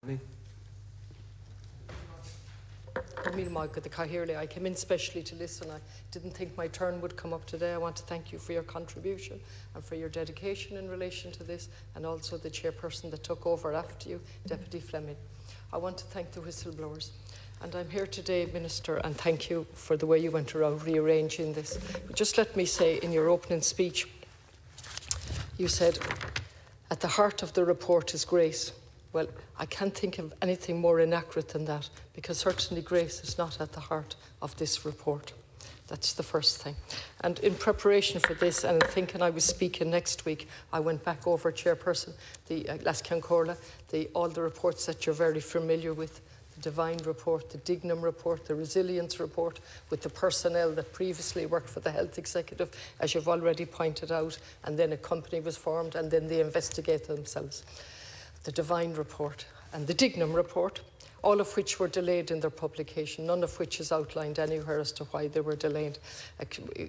I came in specially to listen. I didn't think my turn would come up today. I want to thank you for your contribution and for your dedication in relation to this, and also the chairperson that took over after you, Deputy Fleming. I want to thank the whistleblowers. And I'm here today, Minister, and thank you for the way you went around rearranging this. But just let me say, in your opening speech, you said, at the heart of the report is grace. Well, I can't think of anything more inaccurate than that, because certainly grace is not at the heart of this report. That's the first thing. And in preparation for this, and thinking I was speaking next week, I went back over, Chairperson, the all the reports that you're very familiar with, the Divine Report, the Dignum Report, the Resilience Report, with the personnel that previously worked for the Health Executive, as you've already pointed out, and then a company was formed, and then they investigated themselves. The Divine Report and the Dignum Report, all of which were delayed in their publication, none of which is outlined anywhere as to why they were delayed.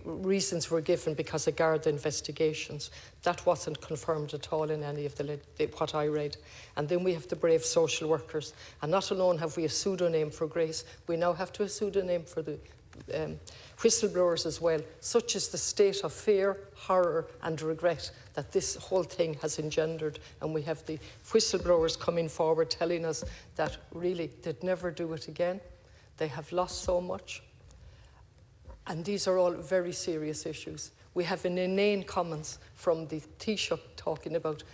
Reasons were given because of Garda investigations. That wasn't confirmed at all in any of what I read. And then we have the brave social workers. And not alone have we a pseudonym for grace, we now have to a pseudonym for the whistleblowers as well. Such is the state of fear, horror and regret that this whole thing has engendered, and we have the whistleblowers coming forward telling us that really they'd never do it again. They have lost so much, and these are all very serious issues. We have an inane comments from the Taoiseach talking about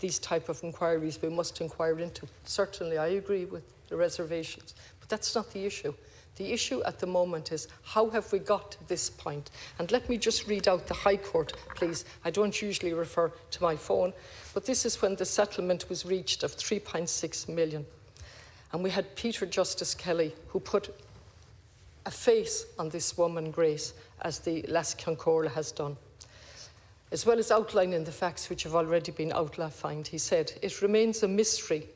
these type of inquiries we must inquire into. Certainly I agree with the reservations, but that's not the issue. The issue at the moment is, how have we got to this point? And let me just read out the High Court, please. I don't usually refer to my phone, but this is when the settlement was reached of 3.6 million. And we had Peter Justice Kelly, who put a face on this woman, Grace, as the Las Concorla has done. As well as outlining the facts which have already been outlined, he said, "It remains a mystery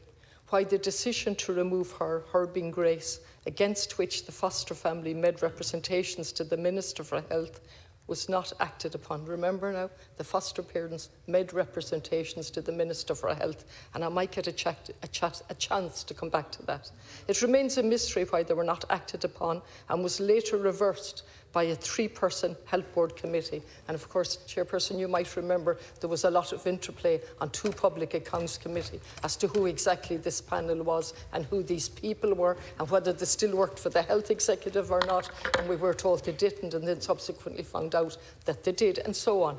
why the decision to remove her being Grace, against which the foster family made representations to the Minister for Health, was not acted upon." Remember now, the foster parents made representations to the Minister for Health, and I might get a chance to come back to that. "It remains a mystery why they were not acted upon, and was later reversed by a 3-person Health Board committee." And of course, Chairperson, you might remember there was a lot of interplay on 2 Public Accounts Committee as to who exactly this panel was and who these people were and whether they still worked for the Health Executive or not. And we were told they didn't, and then subsequently found out that they did, and so on.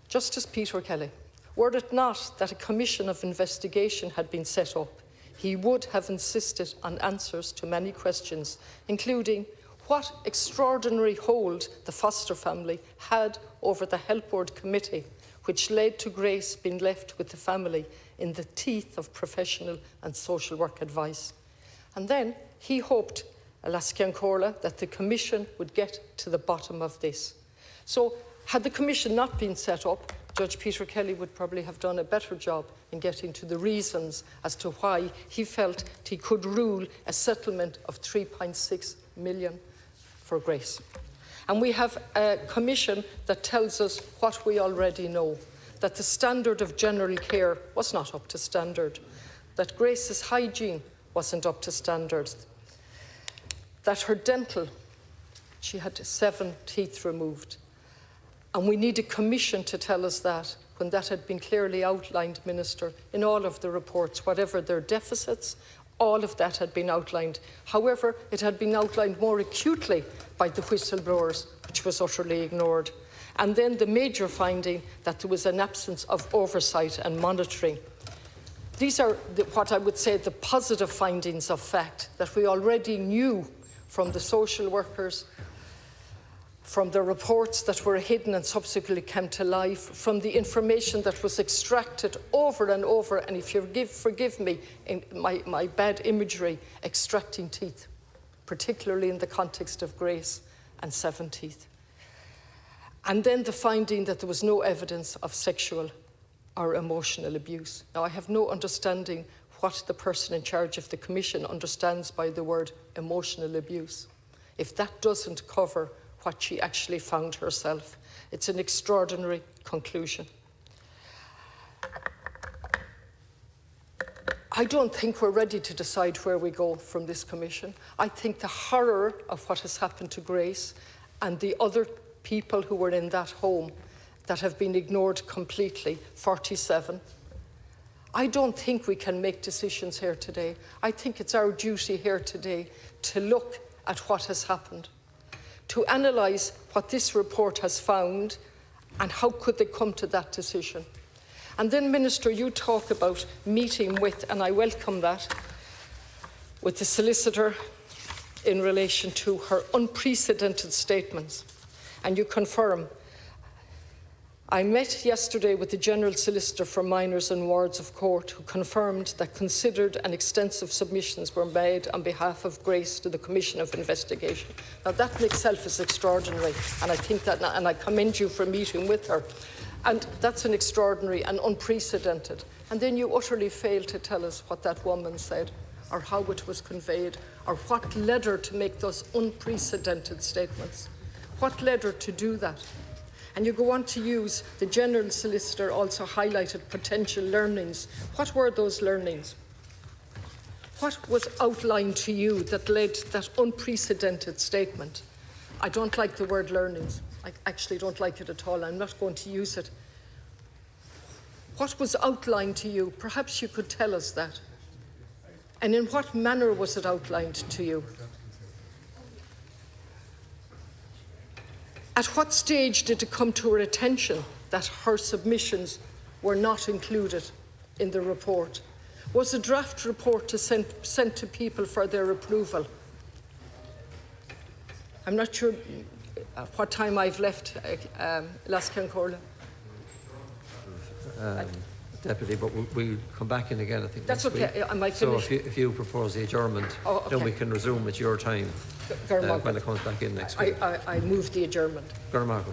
Justice Peter Kelly, were it not that a commission of investigation had been set up, he would have insisted on answers to many questions, including what extraordinary hold the foster family had over the Health Board committee, which led to Grace being left with the family in the teeth of professional and social work advice. And then he hoped, Las Concorla, that the commission would get to the bottom of this. So had the commission not been set up, Judge Peter Kelly would probably have done a better job in getting to the reasons as to why he felt he could rule a settlement of 3.6 million for Grace. And we have a commission that tells us what we already know, that the standard of general care was not up to standard, that Grace's hygiene wasn't up to standard, that her dental, she had 7 teeth removed. And we need a commission to tell us that, when that had been clearly outlined, Minister, in all of the reports, whatever their deficits, all of that had been outlined. However, it had been outlined more acutely by the whistleblowers, which was utterly ignored. And then the major finding that there was an absence of oversight and monitoring. These are what I would say the positive findings of fact that we already knew from the social workers, from the reports that were hidden and subsequently came to life, from the information that was extracted over and over, and if you forgive me in my bad imagery, extracting teeth, particularly in the context of Grace, and 7 teeth. And then the finding that there was no evidence of sexual or emotional abuse. Now, I have no understanding what the person in charge of the commission understands by the word emotional abuse. If that doesn't cover what she actually found herself, it's an extraordinary conclusion. I don't think we're ready to decide where we go from this commission. I think the horror of what has happened to Grace and the other people who were in that home that have been ignored completely, 47, I don't think we can make decisions here today. I think it's our duty here today to look at what has happened, to analyse what this report has found and how could they come to that decision. And then, Minister, you talk about meeting with, and I welcome that, with the solicitor in relation to her unprecedented statements. And you confirm. I met yesterday with the General Solicitor for Minors and Wards of Court, who confirmed that considered and extensive submissions were made on behalf of Grace to the Commission of Investigation. Now that in itself is extraordinary, and I think that, and I commend you for meeting with her. And that's an extraordinary and unprecedented. And then you utterly fail to tell us what that woman said, or how it was conveyed, or what led her to make those unprecedented statements. What led her to do that? And you go on to use, the General Solicitor also highlighted potential learnings. What were those learnings? What was outlined to you that led to that unprecedented statement? I don't like the word learnings. I actually don't like it at all. I'm not going to use it. What was outlined to you? Perhaps you could tell us that. And in what manner was it outlined to you? At what stage did it come to her attention that her submissions were not included in the report? Was a draft report sent to people for their approval? I'm not sure what time I've left, Lascan Corla. Deputy, but we'll come back in again, I think. That's next okay. Week. Am I finished? So if you propose the adjournment, okay. then we can resume at your time when it comes back in next week. I move the adjournment. Gurmargo.